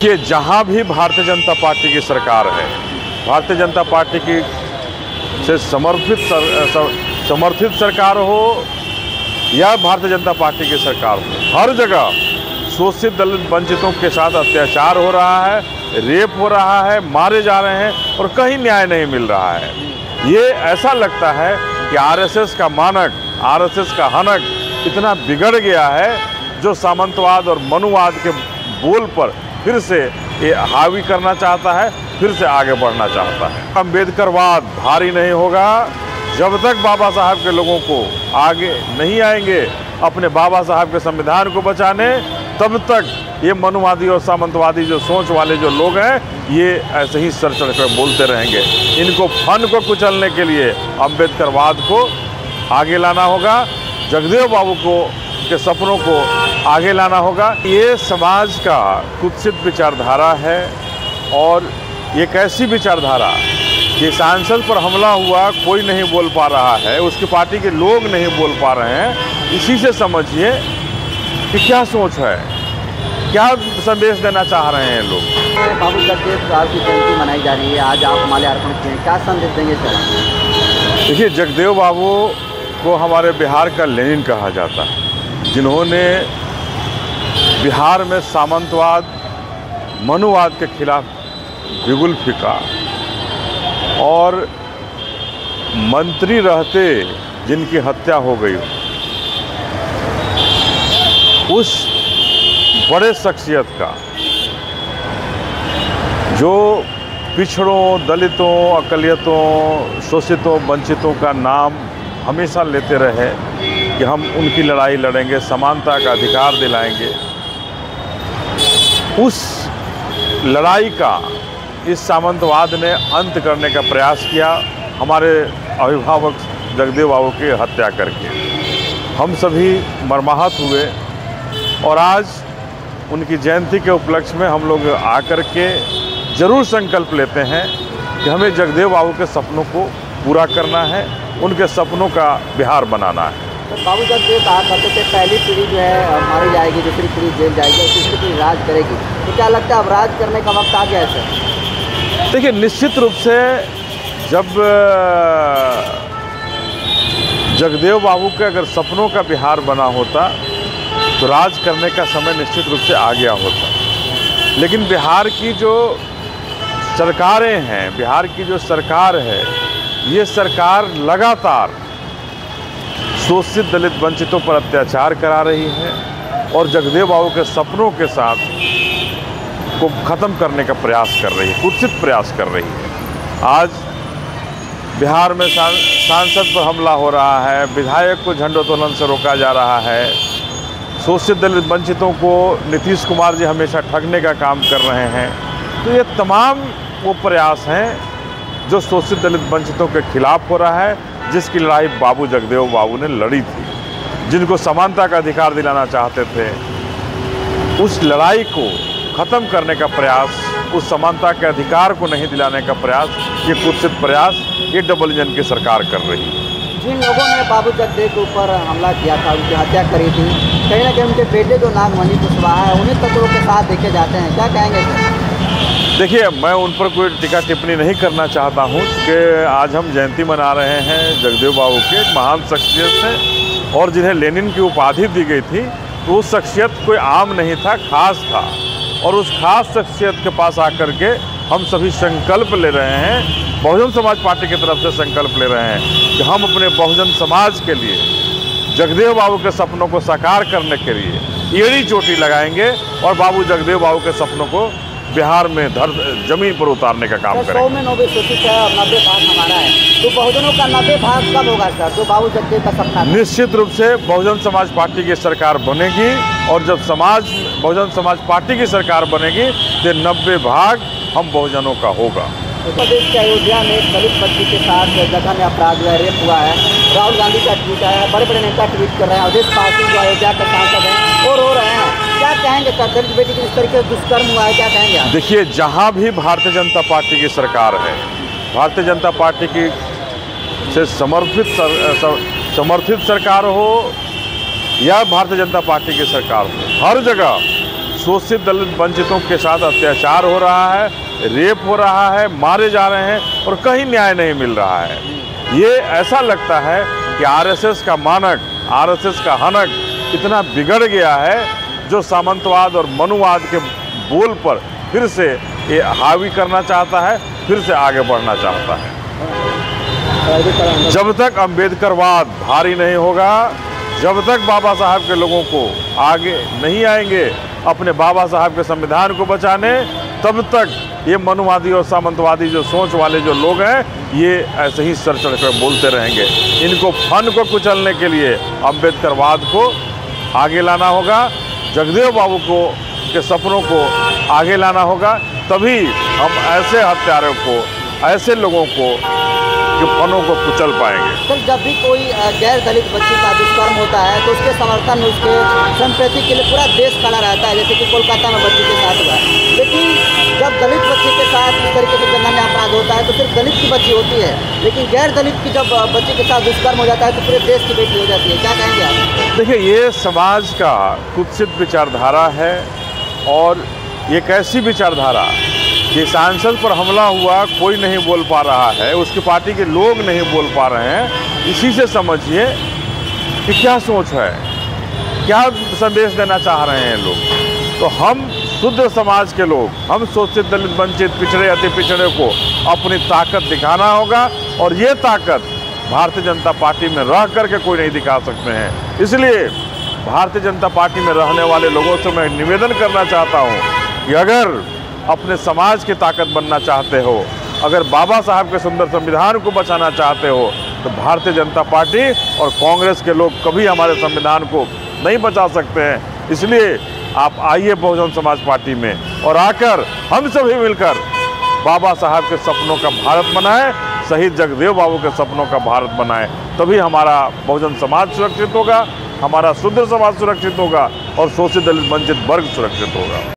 कि जहां भी भारतीय जनता पार्टी की सरकार है, भारतीय जनता पार्टी की से समर्थित सरकार हो या भारतीय जनता पार्टी की सरकार हो, हर जगह शोषित दलित वंचितों के साथ अत्याचार हो रहा है, रेप हो रहा है, मारे जा रहे हैं और कहीं न्याय नहीं मिल रहा है। ये ऐसा लगता है कि आरएसएस का मानक, आरएसएस का हनक इतना बिगड़ गया है जो सामंतवाद और मनुवाद के बोल पर फिर से ये हावी करना चाहता है, फिर से आगे बढ़ना चाहता है। अम्बेडकरवाद भारी नहीं होगा जब तक बाबा साहब के लोगों को आगे नहीं आएंगे अपने बाबा साहब के संविधान को बचाने, तब तक ये मनुवादी और सामंतवादी जो सोच वाले जो लोग हैं, ये ऐसे ही सर चढ़ कर बोलते रहेंगे। इनको फन को कुचलने के लिए अम्बेडकरवाद को आगे लाना होगा, जगदेव बाबू के सपनों को आगे लाना होगा। ये समाज का कुत्सित विचारधारा है और एक ऐसी विचारधारा कि सांसद पर हमला हुआ कोई नहीं बोल पा रहा है, उसकी पार्टी के लोग नहीं बोल पा रहे हैं। इसी से समझिए कि क्या सोच है, क्या संदेश देना चाह रहे हैं लोग। बाबू जगदेव साहब की जयंती मनाई जा रही है, आज आप माल्यार्पण किए हैं, क्या संदेश देंगे सर? देखिए, जगदेव बाबू को हमारे बिहार का लेनिन कहा जाता है, जिन्होंने बिहार में सामंतवाद, मनुवाद के खिलाफ बिगुल फीका और मंत्री रहते जिनकी हत्या हो गई, उस बड़े शख्सियत का जो पिछड़ों, दलितों, अकलियतों, शोषितों, वंचितों का नाम हमेशा लेते रहे कि हम उनकी लड़ाई लड़ेंगे, समानता का अधिकार दिलाएंगे। उस लड़ाई का इस सामंतवाद ने अंत करने का प्रयास किया, हमारे अभिभावक जगदेव बाबू की हत्या करके। हम सभी मर्माहत हुए और आज उनकी जयंती के उपलक्ष्य में हम लोग आकर के ज़रूर संकल्प लेते हैं कि हमें जगदेव बाबू के सपनों को पूरा करना है, उनके सपनों का बिहार बनाना है। तो बाबू जगदेव कहा करते थे पहली पीढ़ी जो है मारी जाएगी, दूसरी पीढ़ी जेल जाएगी और तीसरी पीढ़ी राज करेगी। तो क्या लगता है अब राज करने का वक्त आ गया है सर? देखिए, निश्चित रूप से जब जगदेव बाबू के अगर सपनों का बिहार बना होता तो राज करने का समय निश्चित रूप से आ गया होता। लेकिन बिहार की जो सरकारें हैं, बिहार की जो सरकार है, ये सरकार लगातार शोषित दलित वंचितों पर अत्याचार करा रही है और जगदेव बाबू के सपनों के साथ को ख़त्म करने का प्रयास कर रही है, कुत्सित प्रयास कर रही है। आज बिहार में सांसद पर हमला हो रहा है, विधायक को झंडोत्तोलन से रोका जा रहा है, शोषित दलित वंचितों को नीतीश कुमार जी हमेशा ठगने का काम कर रहे हैं। तो ये तमाम वो प्रयास हैं जो शोषित दलित वंचितों के खिलाफ हो रहा है, जिसकी लड़ाई बाबू जगदेव बाबू ने लड़ी थी, जिनको समानता का अधिकार दिलाना चाहते थे। उस लड़ाई को ख़त्म करने का प्रयास, उस समानता के अधिकार को नहीं दिलाने का प्रयास, ये कुत्सित प्रयास ये डबल इंजन की सरकार कर रही है। जिन लोगों ने बाबू जगदेव के ऊपर हमला किया था, उनकी हत्या करी थी, कहीं ना कहीं उनके बेटे जो नागमणि कुशवाहा है, उन्हीं तत्वों के साथ देखे जाते हैं, क्या कहेंगे सर? देखिए, मैं उन पर कोई टीका टिप्पणी नहीं करना चाहता हूँ कि आज हम जयंती मना रहे हैं जगदेव बाबू के, एक महान शख्सियत थे और जिन्हें लेनिन की उपाधि दी गई थी। तो उस शख्सियत कोई आम नहीं था, खास था और उस खास शख्सियत के पास आकर के हम सभी संकल्प ले रहे हैं, बहुजन समाज पार्टी की तरफ से संकल्प ले रहे हैं कि हम अपने बहुजन समाज के लिए, जगदेव बाबू के सपनों को साकार करने के लिए एड़ी चोटी लगाएंगे और बाबू जगदेव बाबू के सपनों को बिहार में जमीन पर उतारने का काम करेंगे। 100 में 90 शोषित है और 90 भाग हमारा है, तो बहुजनों का 90 भाग कब होगा सर, जो बाबू जगदेव का सपना? निश्चित रूप से बहुजन समाज पार्टी की सरकार बनेगी और जब बहुजन समाज पार्टी की सरकार बनेगी तो 90 भाग हम बहुजनों का होगा। उत्तर प्रदेश के अयोध्या में एक दलित बच्ची के साथ जगह में अपराध हुआ है, रेप हुआ है, राहुल गांधी का ट्वीट है, बड़े बड़े नेता ट्वीट कर रहे हैं, अवधेश पाटिल जो अयोध्या के सांसद हैं वो रो रहे हैं। क्या कहेंगे सर, दलित बेटी के इस तरीके से दुष्कर्म हुआ है, क्या कहेंगे आप? देखिए, जहाँ भी भारतीय जनता पार्टी की सरकार है, भारतीय जनता पार्टी की से समर्थित सरकार हो या भारतीय जनता पार्टी की सरकार हो, हर जगह शोषित दलित वंचितों के साथ अत्याचार हो रहा है, रेप हो रहा है, मारे जा रहे हैं और कहीं न्याय नहीं मिल रहा है। ये ऐसा लगता है कि आरएसएस का मानक, आरएसएस का हनक इतना बिगड़ गया है जो सामंतवाद और मनुवाद के बोल पर फिर से ये हावी करना चाहता है, फिर से आगे बढ़ना चाहता है। जब तक अम्बेडकरवाद भारी नहीं होगा, जब तक बाबा साहब के लोगों को आगे नहीं आएंगे अपने बाबा साहब के संविधान को बचाने, तब तक ये मनुवादी और सामंतवादी जो सोच वाले जो लोग हैं, ये ऐसे ही सर चढ़ कर बोलते रहेंगे। इनको फन को कुचलने के लिए अम्बेडकरवाद को आगे लाना होगा, जगदेव बाबू को के सपनों को आगे लाना होगा, तभी हम ऐसे हत्यारों को, ऐसे लोगों को के फनों को कुचल पाएंगे। सर, जब भी कोई गैर दलित बच्ची का दुष्कर्म होता है तो उसके समर्थन में, उसके संप्रति के लिए पूरा देश खड़ा रहता है, जैसे कि कोलकाता में बच्ची के साथ हुआ। लेकिन जब दलित बच्ची के साथ इस तरीके से जघन्य अपराध होता है तो सिर्फ दलित की बच्ची होती है, लेकिन गैर दलित की जब बच्ची के साथ दुष्कर्म हो जाता है तो पूरे देश की बेटी हो जाती है। क्या कहेंगे आप? देखिए, ये समाज का कुत्सित विचारधारा है और ये कैसी विचारधारा कि सांसद पर हमला हुआ, कोई नहीं बोल पा रहा है, उसकी पार्टी के लोग नहीं बोल पा रहे हैं। इसी से समझिए कि क्या सोच है, क्या संदेश देना चाह रहे हैं लोग। तो हम शुद्ध समाज के लोग, हम शोषित दलित वंचित पिछड़े अति पिछड़े को अपनी ताकत दिखाना होगा और ये ताकत भारतीय जनता पार्टी में रह करके कोई नहीं दिखा सकते हैं। इसलिए भारतीय जनता पार्टी में रहने वाले लोगों से मैं निवेदन करना चाहता हूँ कि अगर अपने समाज की ताकत बनना चाहते हो, अगर बाबा साहब के सुंदर संविधान को बचाना चाहते हो, तो भारतीय जनता पार्टी और कांग्रेस के लोग कभी हमारे संविधान को नहीं बचा सकते हैं। इसलिए आप आइए बहुजन समाज पार्टी में और आकर हम सभी मिलकर बाबा साहब के सपनों का भारत बनाएं, शहीद जगदेव बाबू के सपनों का भारत बनाएं। तभी हमारा बहुजन समाज सुरक्षित होगा, हमारा शुद्ध समाज सुरक्षित होगा और शोषित दलित वंचित वर्ग सुरक्षित होगा।